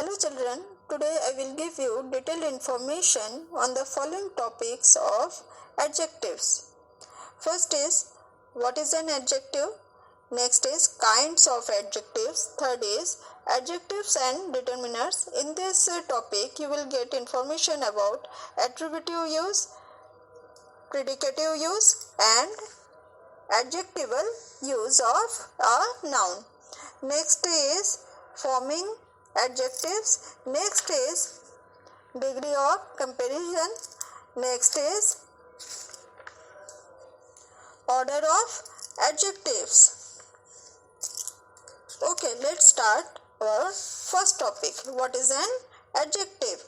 Hello children, today I will give you detailed information on the following topics of adjectives. First is what is an adjective? Next is kinds of adjectives. Third is adjectives and determiners. In this topic you will get information about attributive use, predicative use and adjectival use of a noun. Next is forming adjectives. Next is degree of comparison. Next is order of adjectives. Okay, let's start our first topic. What is an adjective?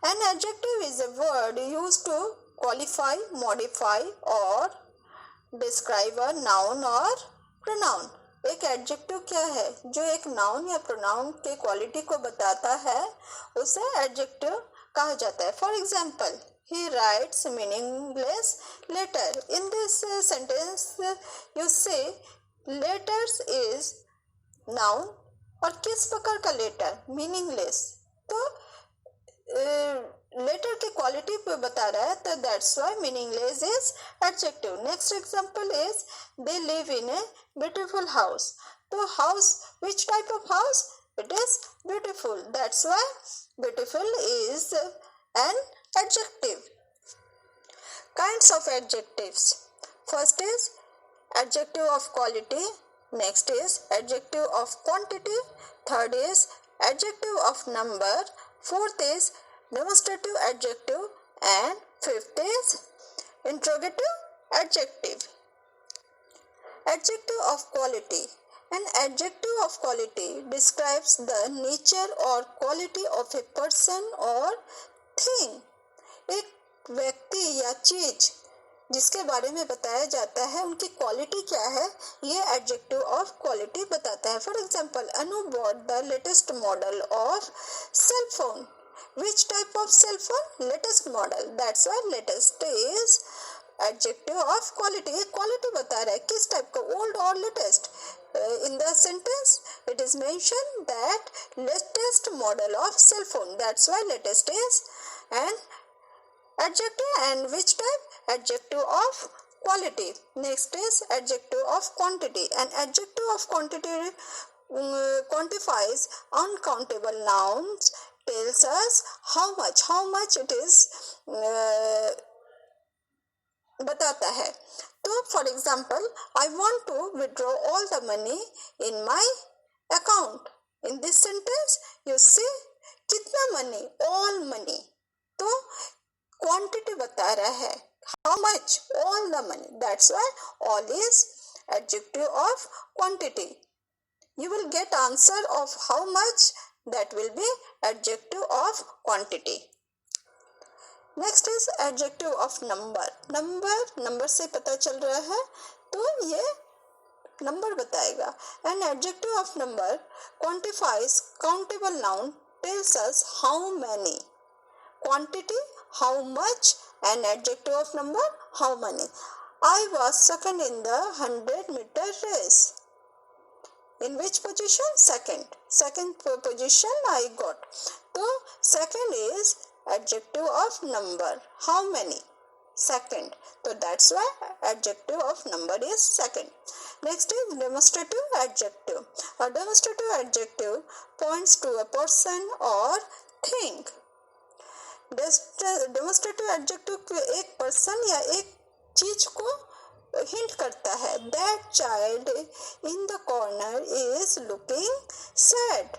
An adjective is a word used to qualify, modify or describe a noun or pronoun. एक adjective क्या है? जो एक noun या pronoun के quality को बताता है उसे एडजेक्टिव कहा जाता है. For example, he writes meaningless letter. In this sentence you say letters is noun और किस प्रकार का लेटर? मीनिंगलेस. तो लेटर की क्वालिटी पे बता रहा है, तो that's why meaningless is adjective. Next example is they live in a beautiful house. तो house, which type of house? It is beautiful. That's why beautiful is an adjective. Kinds of adjectives. First is adjective of quality. Next is adjective of quantity. Third is adjective of number. Fourth is demonstrative adjective and fifth is interrogative adjective. Adjective of quality. An adjective of quality describes the nature or quality of a person or thing. एक व्यक्ति या चीज जिसके बारे में बताया जाता है उनकी क्वालिटी क्या है, ये एडजेक्टिव ऑफ क्वालिटी बताता है. For example, Anu bought the latest model of cell phone. Which type of cell phone? Latest model. That's why latest is adjective of quality. ये क्वालिटी बता रहा है किस टाइप का, ओल्ड और latest. in the sentence it is mentioned that latest model of cell phone. That's why latest is an adjective. And which type? Adjective of quality. Next is adjective of quantity. An adjective of quantity quantifies uncountable nouns, tells us how much it is बताता है. तो for example, I want to withdraw all the money in my account. In this sentence you see कितना money? All money. तो quantity बता रहा है, how much? all the money. That's why all is adjective of quantity. You will get answer of how much, that will be adjective of quantity. Next is adjective of number. number से पता चल रहा है तो ये number बताएगा. An adjective of number quantifies countable noun, tells us how many. Quantity, how much, and adjective of number, how many. I was second in the 100-meter race. In which position? Second position I got. So second is adjective of number. How many? Second. So that's why adjective of number is second. Next is demonstrative adjective. A demonstrative adjective points to a person or thing. Demonstrative adjective एक person या एक चीज को hint करता है. That child in the corner is looking sad.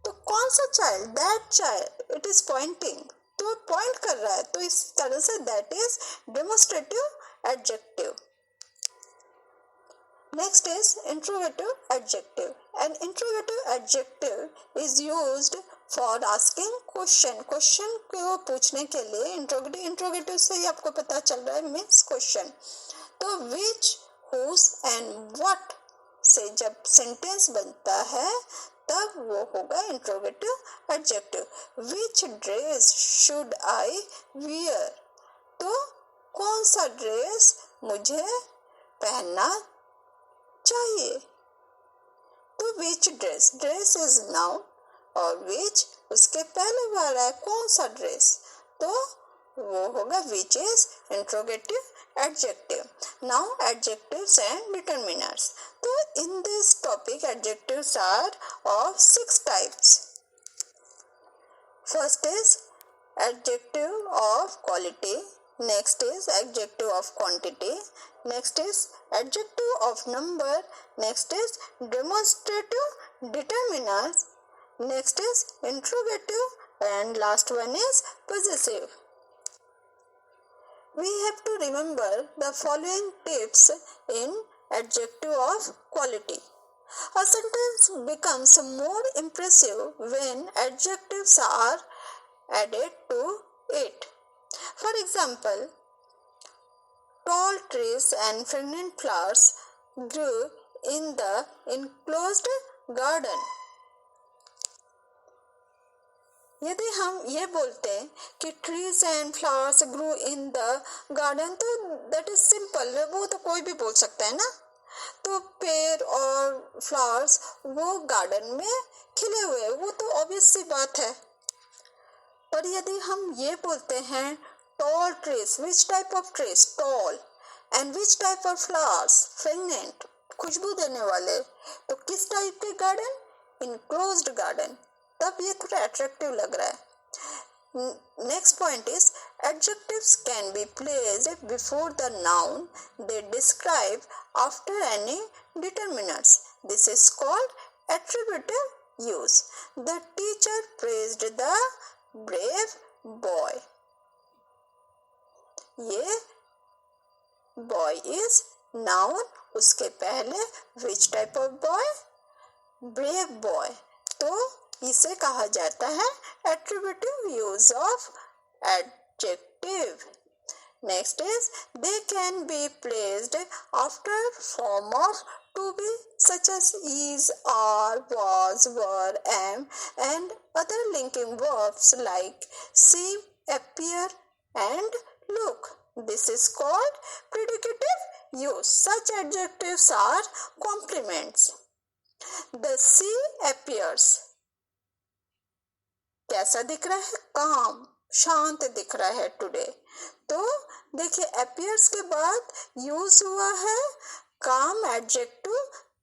तो कौन सा child? That child. It is pointing. तो पॉइंट कर रहा है, तो इस तरह से that is demonstrative adjective. Next is interrogative adjective. An interrogative adjective is used for asking question. Question को पूछने के लिए इंट्रोगेटिव से ही आपको पता चल रहा है मीन्स क्वेश्चन. तो विच, हुज एंड व्हाट से जब सेंटेंस बनता है तब वो होगा interrogative adjective. Which dress should I wear? तो कौन सा ड्रेस मुझे पहनना चाहिए? तो which dress? Dress is noun और which उसके पहले वाला है कौन सा ड्रेस, तो वो होगा which is interrogative adjective. Now adjectives and determiners. तो in this topic adjectives are of 6 types. First is adjective of quality, next is adjective of quantity, next is adjective of number, next is demonstrative determiners, next is interrogative, and last one is possessive. We have to remember the following tips in adjective of quality. A sentence becomes more impressive when adjectives are added to it. For example, tall trees and fragrant flowers grew in the enclosed garden. यदि हम ये बोलते हैं कि trees and flowers grow in the garden, तो that is simple, वो तो कोई भी बोल सकता है ना। तो पेड़ और फ्लावर्स वो गार्डन में खिले हुए, वो तो ऑब्वियस सी बात है। पर यदि हम ये बोलते हैं tall trees, which type of trees, tall, and which type of flowers, fragrant, खुशबू देने वाले, तो किस टाइप के गार्डन, इनक्लोज्ड गार्डन, तब ये थोड़ा अट्रैक्टिव लग रहा है। Next point is adjectives can be placed before the noun they describe after any determinants. This is called attributive use. The teacher praised the brave boy. ये boy is noun, उसके पहले which type of boy, brave boy, तो इसे कहा जाता है attributive use of adjective. Next is they can be placed after form of to be such as is, are, was, were, am, and other linking verbs like see, appear, and look. This is called predicative use. Such adjectives are complements. The sea appears. कैसा दिख रहा है, काम, शांत दिख रहा है today. तो देखिए appears के बाद यूज हुआ है काम एडजेक्टिव,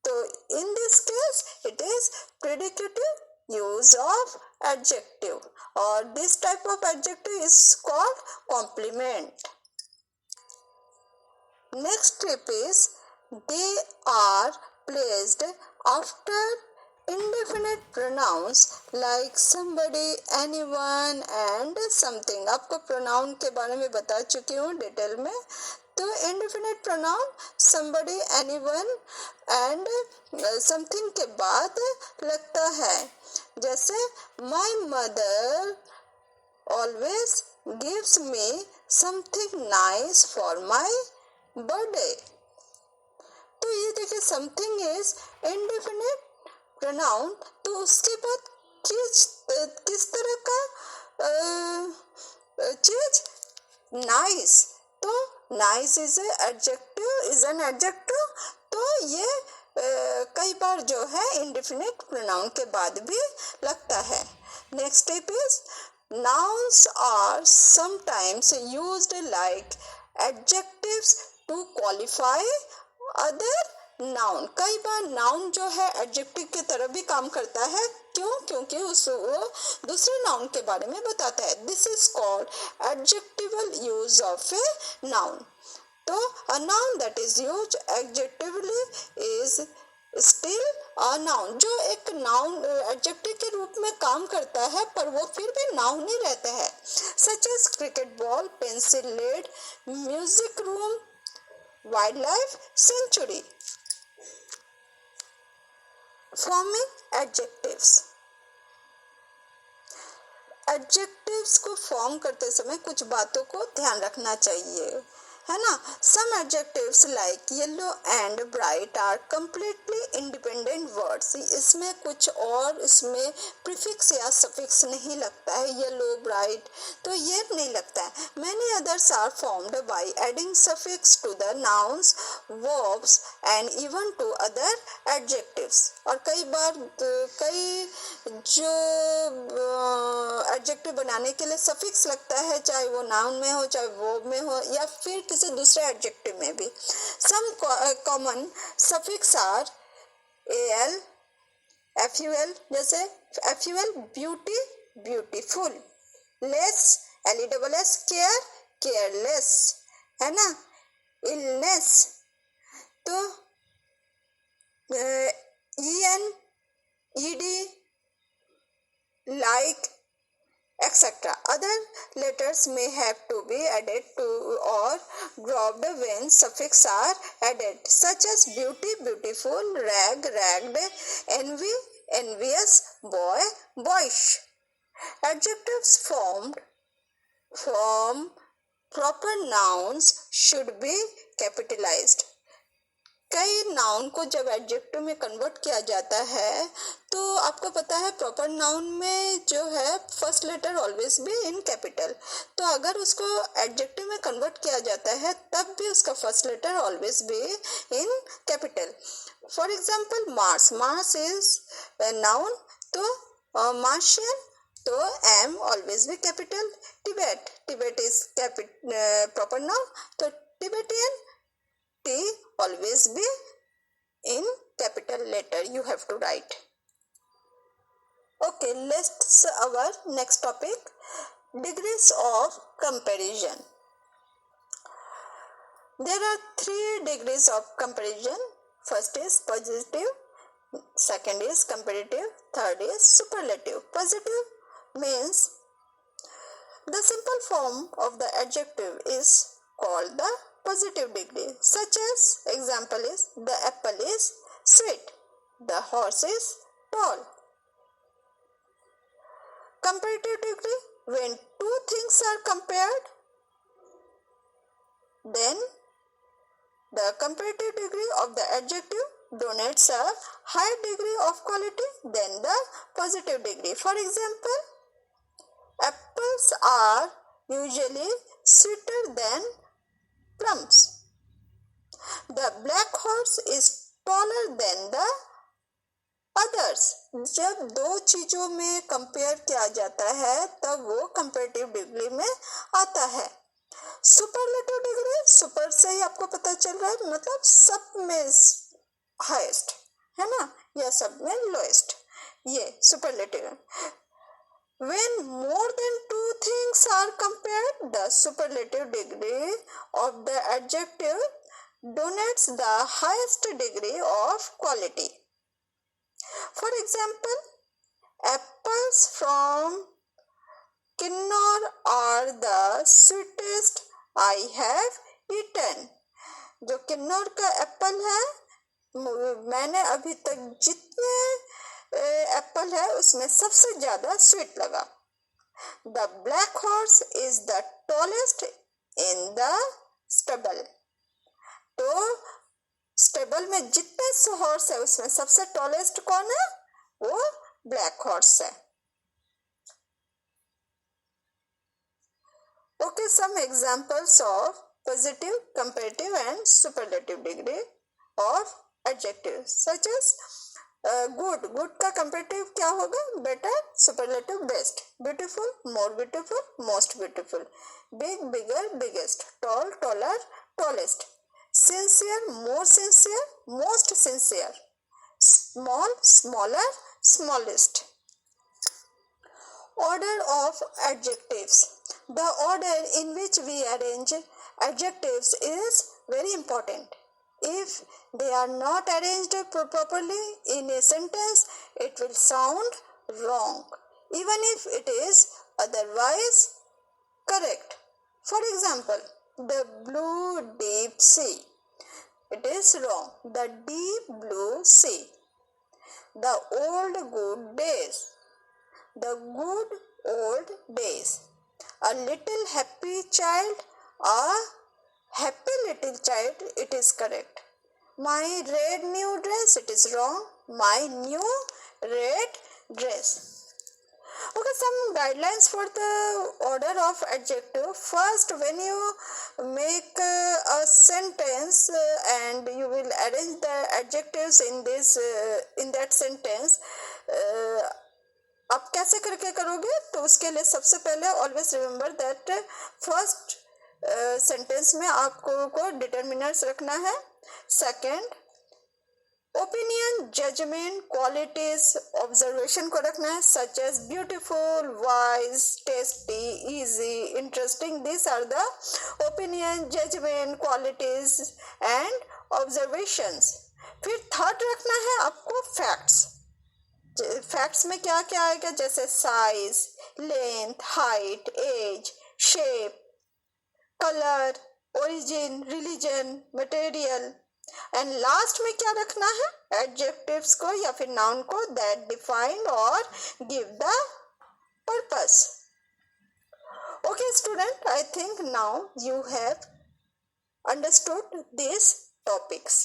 तो in this case it is predicative use of adjective, और this type of adjective is called complement. Next tip is they are placed after indefinite pronouns like somebody, anyone and something. आपको pronoun के बारे में बता चुकी हूँ detail में। तो indefinite pronoun somebody, anyone and something के बाद लगता है, जैसे my mother always gives me something nice for my birthday. तो ये देखिए समथिंग इज इंडेफिनिट प्रोनाउन, तो उसके बाद किस तरह का चीज, नाइस, तो नाइस इज एन एडजेक्टिव, तो ये कई बार जो है इंडेफिनिट प्रोनाउन के बाद भी लगता है। Next step is nouns are sometimes used like adjectives to qualify other noun. कई बार नाउन जो है एडजेक्टिव की तरह भी काम करता है, क्यों, क्योंकि वो दूसरे नाउन के बारे में बताता है। This is called adjectival use of a noun. तो a noun that is use adjectively is still a noun, जो एक नाउन एडजेक्टिव के रूप में काम करता है पर वो फिर भी नाउन ही रहता है। Such as cricket ball, pencil lead, music room, wildlife sanctuary. Forming adjectives. Adjectives को फॉर्म करते समय कुछ बातों को ध्यान रखना चाहिए। है ना. Some adjectives like yellow and bright are completely independent words. इसमें कुछ और इसमें prefix या suffix नहीं लगता है. yellow, bright तो ये नहीं लगता है. Many others are formed by adding suffix to the nouns, verbs and even to other adjectives. और कई बार कई जो एडजेक्टिव बनाने के लिए सफिक्स लगता है, चाहे वो नाउन में हो, चाहे वर्ब में हो, या फिर किसी दूसरे एडजेक्टिव में भी. Some common suffix are al, ful, जैसे ful beauty, beautiful, less less, care, careless, है ना. इलनेस तो en, ed, like, etc. Other letters may have to be added to or dropped when suffix are added, such as beauty, beautiful, rag, ragged, envy, envious, boy, boyish. Adjectives formed from proper nouns should be capitalized. कई noun को जब adjective में convert किया जाता है तो आपको पता है प्रॉपर नाउन में जो है फर्स्ट लेटर ऑलवेज भी इन कैपिटल. तो अगर उसको एडजेक्टिव में कन्वर्ट किया जाता है तब भी उसका फर्स्ट लेटर ऑलवेज भी in capital. For example Mars, Mars is noun तो मार्शियन तो एम ऑलवेज भी capital. Tibet, Tibet is proper noun तो Tibetan T always be in capital letter. You have to write. Okay, let's our next topic, degrees of comparison. There are 3 degrees of comparison. First is positive, second is comparative, third is superlative. Positive means the simple form of the adjective is called the positive degree, such as example is the apple is sweet, the horse is tall. Comparative degree, when two things are compared, then the comparative degree of the adjective denotes a higher degree of quality than the positive degree. For example, apples are usually sweeter than plums. The black horse is taller than the others. जब दो चीजों में compare किया जाता है तब वो comparative degree में आता है. सुपरलेटिव डिग्री, सुपर से ही आपको पता चल रहा है मतलब सब में हाईएस्ट है ना, या सब में लोएस्ट, ये superlative. When more than two things are compared, the superlative degree of the adjective denotes the highest degree of quality. For example, apples from Kinnaur are the sweetest I have eaten. जो किन्नौर का Apple है, मैंने अभी तक जितने Apple है उसमें सबसे ज्यादा स्वीट लगा. The black horse is the tallest in the stable. तो स्टेबल में जितने हॉर्स है उसमें सबसे टॉलेस्ट कौन है, वो ब्लैक हॉर्स है. Okay, some examples of positive, comparative and superlative degree of adjective such as good, good का कंपेरेटिव क्या होगा, better, superlative best, beautiful, more beautiful, most beautiful, big, bigger, biggest, tall, taller, tallest, sincere, more sincere, most sincere, small, smaller, smallest. Order of adjectives. The order in which we arrange adjectives is very important. If they are not arranged properly in a sentence, it will sound wrong, even if it is otherwise correct. For example, the blue deep sea. It is wrong. The deep blue sea. The old good days. The good old days. A little happy child. A Happy little child, it is correct. My red new dress, it is wrong. My new red dress. Okay, some guidelines for the order of adjective. First, when you make a sentence and you will arrange the adjectives in this in that sentence, आप कैसे करके करोगे? तो उसके लिए सबसे पहले always remember that first sentence में आपको को डिटर्मिनर्स रखना है. Second, opinion, judgement, qualities, observation को रखना है, such as beautiful, wise, tasty, easy, interesting. This are the opinion, judgement, qualities and observations. फिर थर्ड रखना है आपको फैक्ट्स. फैक्ट्स में क्या क्या आएगा? जैसे size, length, height, age, shape, colour, origin, religion, material. And last में क्या रखना है? एडजेक्टिव्स को या फिर नाउन को दैट डिफाइन और give the purpose. Okay student, I think now you have understood these topics.